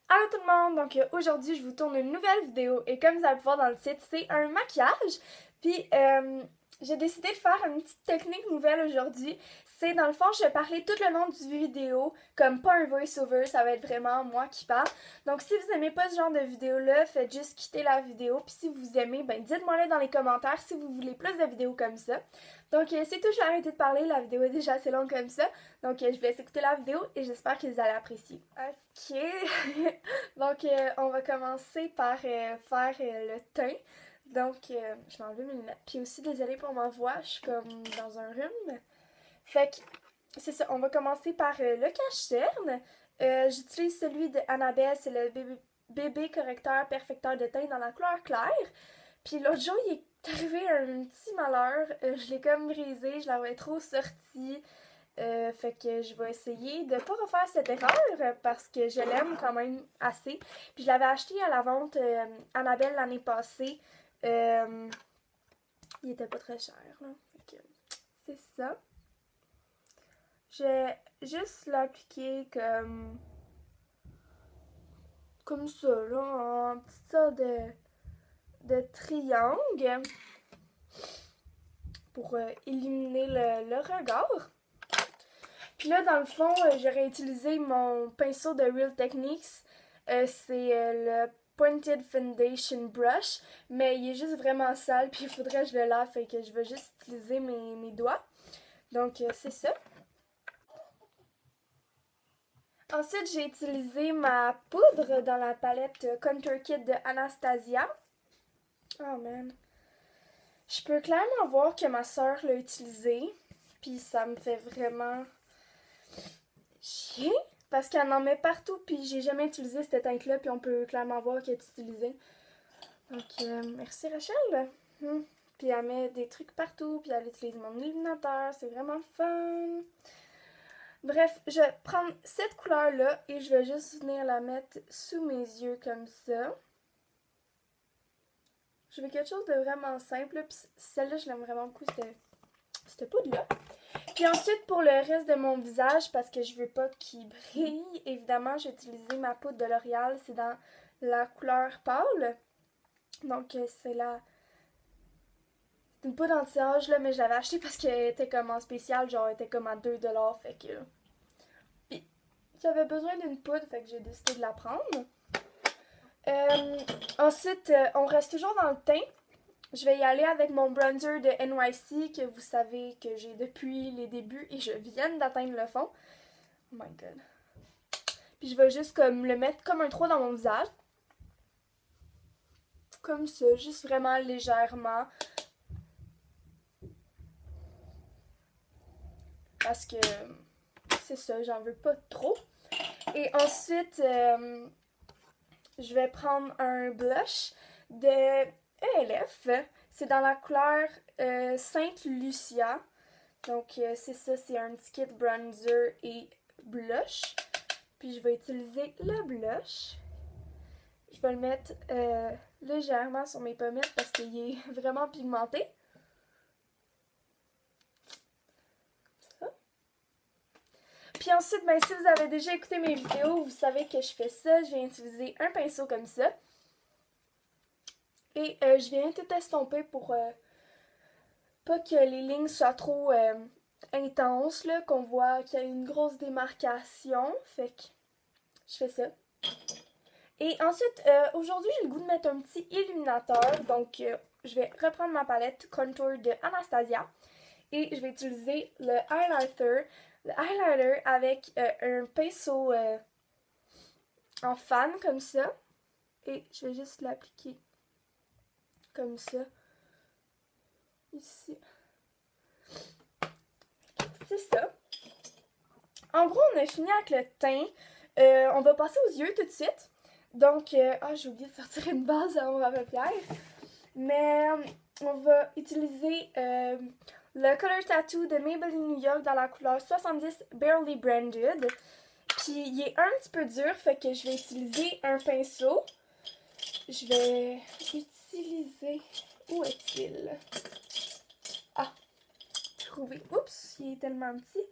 Allô tout le monde! Aujourd'hui, je vous tourne une nouvelle vidéo et comme vous allez voir dans le titre, c'est un maquillage. Puis j'ai décidé de faire une petite technique nouvelle aujourd'hui. C'est dans le fond, je vais parler tout le long du vidéo, comme pas un voice-over, ça va être vraiment moi qui parle. Donc si vous aimez pas ce genre de vidéo-là, faites juste quitter la vidéo. Puis si vous aimez, ben dites-moi-le dans les commentaires si vous voulez plus de vidéos comme ça. C'est tout, je vais arrêter de parler, la vidéo est déjà assez longue comme ça. Je vous laisse écouter la vidéo et j'espère que vous allez apprécier. Ok, on va commencer par faire le teint. Je vais enlever mes lunettes. Puis aussi, désolée pour ma voix, je suis comme dans un rhume. Fait que, c'est ça, on va commencer par le cache-cerne. J'utilise celui de Annabelle, c'est le bébé correcteur perfecteur de teint dans la couleur claire. Puis l'autre jour, il est arrivé un petit malheur. Je l'ai comme brisé, je l'avais trop sorti. Fait que je vais essayer de pas refaire cette erreur parce que je l'aime quand même assez. Puis je l'avais acheté à la vente Annabelle l'année passée. Euh, il était pas très cher, là. Fait que c'est ça. Je vais juste l'appliquer comme ça, là, en petite sorte de triangle pour éliminer le regard. Puis là, dans le fond, j'aurais utilisé mon pinceau de Real Techniques. C'est le Pointed Foundation Brush, mais il est juste vraiment sale, puis il faudrait que je le lave, fait que je vais juste utiliser mes doigts. C'est ça. Ensuite, j'ai utilisé ma poudre dans la palette Contour Kit de Anastasia. Oh man. Je peux clairement voir que ma soeur l'a utilisé, puis ça me fait vraiment chier parce qu'elle en met partout, puis j'ai jamais utilisé cette teinte-là, puis on peut clairement voir qu'elle est utilisée. Merci Rachel. Puis elle met des trucs partout, puis elle utilise mon illuminateur, c'est vraiment fun. Bref, je vais prendre cette couleur-là et je vais juste venir la mettre sous mes yeux comme ça. Je veux quelque chose de vraiment simple, puis celle-là, je l'aime vraiment beaucoup, cette poudre-là. Puis ensuite, pour le reste de mon visage, parce que je veux pas qu'il brille, évidemment, j'ai utilisé ma poudre de L'Oréal. C'est dans la couleur pâle. C'est une poudre anti-âge, là, mais je l'avais achetée parce qu'elle était comme en spécial, genre, elle était comme à 2$, fait que... Puis, j'avais besoin d'une poudre, fait que j'ai décidé de la prendre. Ensuite, on reste toujours dans le teint. Je vais y aller avec mon bronzer de NYC que vous savez que j'ai depuis les débuts et je viens d'atteindre le fond. Oh my god. Puis je vais juste comme le mettre comme un trou dans mon visage. Comme ça, juste vraiment légèrement. Parce que c'est ça, j'en veux pas trop. Et ensuite, je vais prendre un blush de ELF. C'est dans la couleur Sainte Lucia. C'est ça, c'est un petit kit bronzer et blush. Puis je vais utiliser le blush. Je vais le mettre légèrement sur mes pommettes parce qu'il est vraiment pigmenté. Ça. Puis ensuite, si vous avez déjà écouté mes vidéos, vous savez que je fais ça. Je viens utiliser un pinceau comme ça. Et je viens tout estomper pour pas que les lignes soient trop intenses, là, qu'on voit qu'il y a une grosse démarcation. Fait que je fais ça. Et ensuite, aujourd'hui, j'ai le goût de mettre un petit illuminateur. Je vais reprendre ma palette Contour de Anastasia. Et je vais utiliser le highlighter. Le highlighter avec un pinceau en fan comme ça. Et je vais juste l'appliquer comme ça. Ici. C'est ça. En gros, on a fini avec le teint. On va passer aux yeux tout de suite. J'ai oublié de sortir une base à mon paupière. Mais on va utiliser le Color Tattoo de Maybelline New York dans la couleur 70 Barely Branded. Puis il est un petit peu dur, fait que je vais utiliser un pinceau. Je vais utiliser... Où est-il? Ah, trouvé. Oups, il est tellement petit.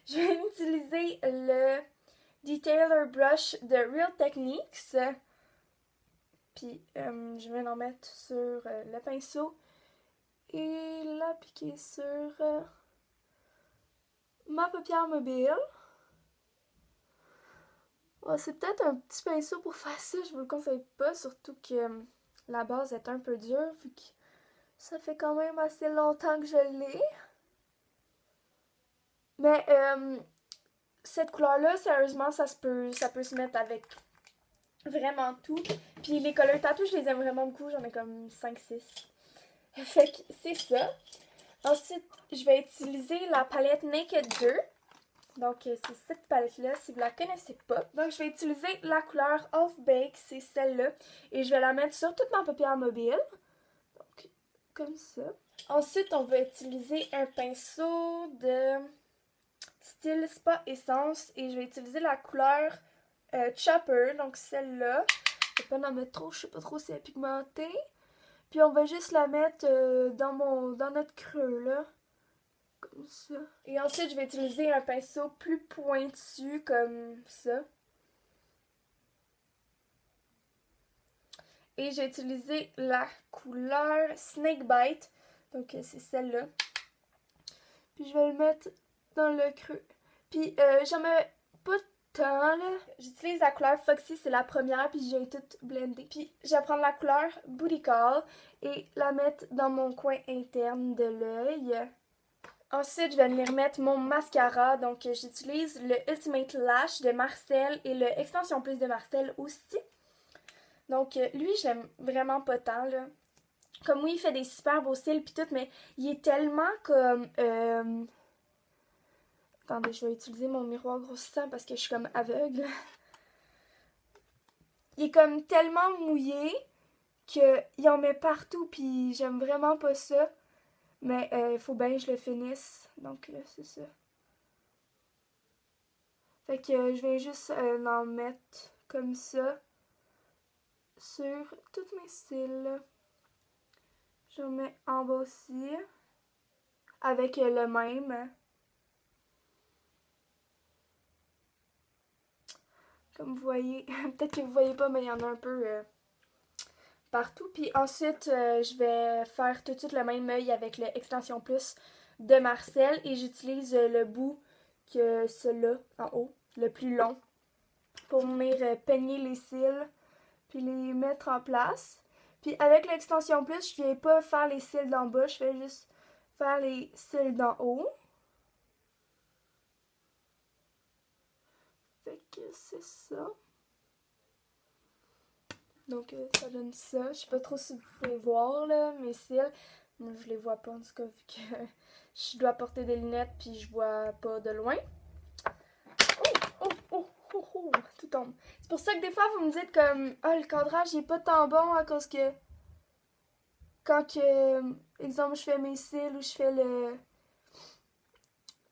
Je vais utiliser le Detailer Brush de Real Techniques. Puis je vais l'en mettre sur le pinceau et l'appliquer sur ma paupière mobile. Oh, c'est peut-être un petit pinceau pour faire ça, je vous le conseille pas, surtout que la base est un peu dure vu que ça fait quand même assez longtemps que je l'ai. Mais cette couleur-là, sérieusement, ça peut se mettre avec vraiment tout. Puis les couleurs tattoo, je les aime vraiment beaucoup, j'en ai comme 5-6. Fait que c'est ça. Ensuite, je vais utiliser la palette Naked 2. Donc, c'est cette palette-là, si vous la connaissez pas. Donc, je vais utiliser la couleur Off Bake, c'est celle-là. Et je vais la mettre sur toute ma paupière mobile. Donc, comme ça. Ensuite, on va utiliser un pinceau de style Spa Essence. Et je vais utiliser la couleur Chopper, donc celle-là. Je vais pas en mettre trop, je sais pas trop si elle est pigmentée. Puis on va juste la mettre dans notre creux, là. Comme ça. Et ensuite, je vais utiliser un pinceau plus pointu, comme ça. Et j'ai utilisé la couleur Snakebite. Donc, c'est celle-là. Puis je vais le mettre dans le creux. Puis, j'en mets pas tant, là. J'utilise la couleur Foxy, c'est la première, puis j'ai tout blendé. Puis, je vais prendre la couleur Booty Call et la mettre dans mon coin interne de l'œil. Ensuite, je vais venir mettre mon mascara. Donc, j'utilise le Ultimate Lash de Marcel et le Extension Plus de Marcel aussi. Donc, lui, je l'aime vraiment pas tant, là. Comme oui, il fait des super beaux cils pis tout, mais il est tellement comme... Attendez, je vais utiliser mon miroir grossissant parce que je suis comme aveugle. Il est comme tellement mouillé qu'il en met partout, puis j'aime vraiment pas ça. Mais il faut bien que je le finisse. Donc, c'est ça. Fait que je vais juste en mettre comme ça sur tous mes cils. J'en mets en bas aussi. Avec le même. Comme vous voyez. Peut-être que vous voyez pas, mais il y en a un peu partout. Puis ensuite, je vais faire tout de suite le même œil avec le Extension Plus de Marcel. Et j'utilise le bout que celui-là, en haut, le plus long, pour venir peigner les cils. Puis les mettre en place. Puis avec l'extension plus, je viens pas faire les cils d'en bas, je fais juste faire les cils d'en haut. Fait que c'est ça. Donc ça donne ça. Je sais pas trop si vous pouvez voir là, mes cils. Moi je les vois pas en tout cas vu que je dois porter des lunettes puis je vois pas de loin. Tout tombe. C'est pour ça que des fois vous me dites comme ah le cadrage il est pas tant bon à cause que quand que exemple je fais mes cils ou je fais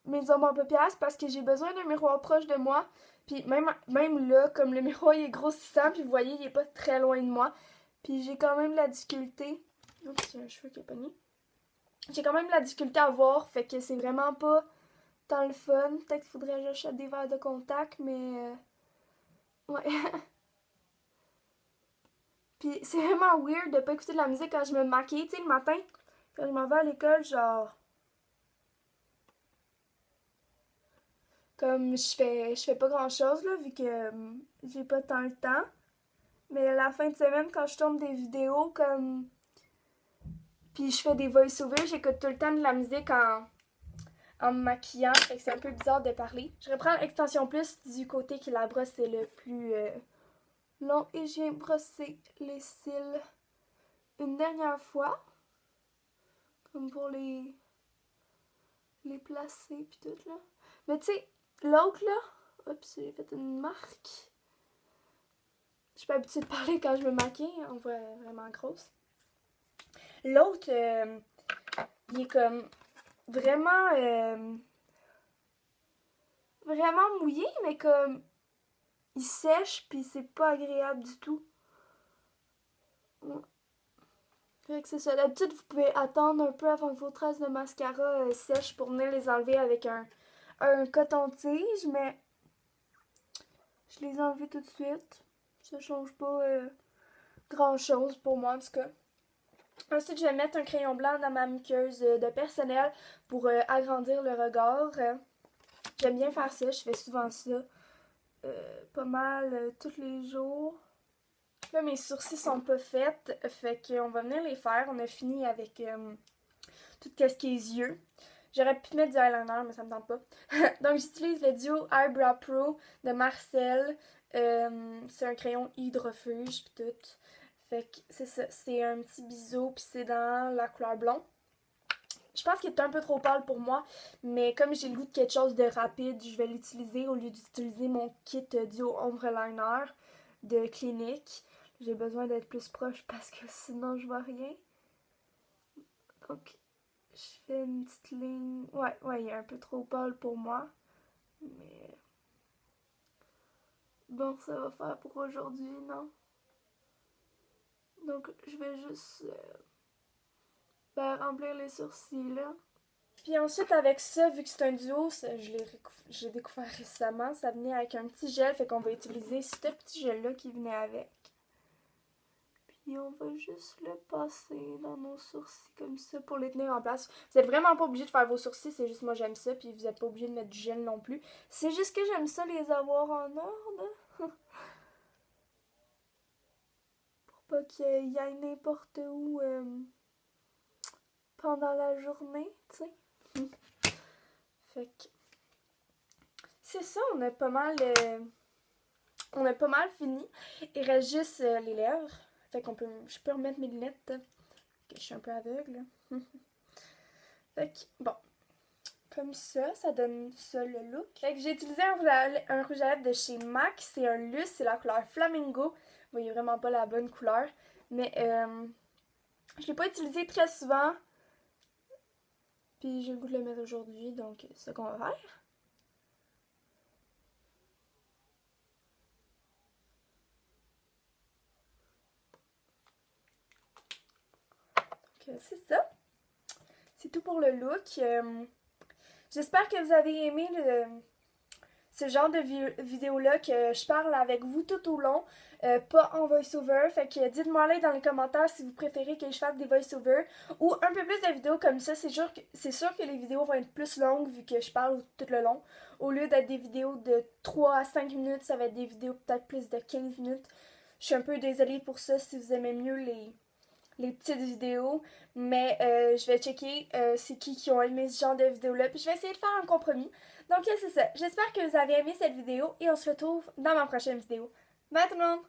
mes ombres en paupières, c'est parce que j'ai besoin d'un miroir proche de moi. Puis même là, comme le miroir il est grossissant, puis vous voyez, il est pas très loin de moi. Puis j'ai quand même la difficulté. Oups, c'est un cheveu qui est pogné. J'ai quand même la difficulté à voir, fait que c'est vraiment pas tant le fun. Peut-être qu'il faudrait que j'achète des verres de contact, mais ouais. Puis c'est vraiment weird de pas écouter de la musique quand je me maquille, tu sais, le matin, quand je m'en vais à l'école, genre. Comme je fais pas grand chose là, vu que j'ai pas tant le temps. Mais la fin de semaine, quand je tourne des vidéos comme. Puis je fais des voice-overs, j'écoute tout le temps de la musique en me maquillant. Fait que c'est un peu bizarre de parler. Je reprends l'extension plus du côté que la brosse est le plus long. Et je viens brosser les cils une dernière fois. Comme pour les placer puis tout là. Mais tu sais, l'autre là. Oups, j'ai fait une marque. Je suis pas habituée de parler quand je me maquille, on voit vraiment grosse. L'autre, il est comme vraiment, vraiment mouillé, mais comme il sèche, puis c'est pas agréable du tout. Ouais. Fait que c'est ça. D'habitude, vous pouvez attendre un peu avant que vos traces de mascara sèchent pour venir les enlever avec un coton-tige, mais Je les ai enlevés tout de suite. Ça change pas grand chose pour moi en tout cas. Ensuite, je vais mettre un crayon blanc dans ma muqueuse de personnel pour agrandir le regard. J'aime bien faire ça, je fais souvent ça. Pas mal tous les jours. Là, mes sourcils sont pas faits, fait qu'on va venir les faire. On a fini avec tout ce qui est yeux. J'aurais pu mettre du eyeliner, mais ça me tente pas. Donc, j'utilise le Duo Eyebrow Pro de Marcel. C'est un crayon hydrofuge pis tout. Fait que c'est ça, c'est un petit biseau puis c'est dans la couleur blond. Je pense qu'il est un peu trop pâle pour moi, mais comme j'ai le goût de quelque chose de rapide, je vais l'utiliser au lieu d'utiliser mon kit Duo Ombre Liner de Clinique. J'ai besoin d'être plus proche parce que sinon je vois rien. Donc, je fais une petite ligne. Ouais, il est un peu trop pâle pour moi. Mais bon, ça va faire pour aujourd'hui, non? Donc, je vais juste remplir les sourcils, là. Puis ensuite, avec ça, vu que c'est un duo, j'ai découvert récemment, ça venait avec un petit gel, fait qu'on va utiliser ce petit gel-là qui venait avec. Puis on va juste le passer dans nos sourcils comme ça pour les tenir en place. Vous êtes vraiment pas obligé de faire vos sourcils, c'est juste moi j'aime ça, puis vous êtes pas obligé de mettre du gel non plus. C'est juste que j'aime ça les avoir en ordre. Pour pas qu'il y ait n'importe où pendant la journée, tu sais. Fait que c'est ça, on a pas mal fini. Il reste juste les lèvres. Fait qu'on je peux remettre mes lunettes. Que je suis un peu aveugle. Fait que bon, comme ça donne ça le look. Fait que j'ai utilisé un rouge à lèvres de chez MAC. C'est un luxe, c'est la couleur Flamingo. Vous voyez vraiment pas la bonne couleur. Mais je l'ai pas utilisé très souvent. Puis j'ai le goût de le mettre aujourd'hui, donc c'est ce qu'on va faire. Donc c'est ça. C'est tout pour le look. J'espère que vous avez aimé ce genre de vidéo-là, que je parle avec vous tout au long, pas en voice-over. Fait que dites-moi là dans les commentaires si vous préférez que je fasse des voice-over ou un peu plus de vidéos comme ça. C'est sûr que les vidéos vont être plus longues vu que je parle tout le long. Au lieu d'être des vidéos de 3 à 5 minutes, ça va être des vidéos peut-être plus de 15 minutes. Je suis un peu désolée pour ça si vous aimez mieux les petites vidéos, mais je vais checker c'est qui ont aimé ce genre de vidéo-là, puis je vais essayer de faire un compromis. Donc c'est ça, j'espère que vous avez aimé cette vidéo et on se retrouve dans ma prochaine vidéo. Bye tout le monde!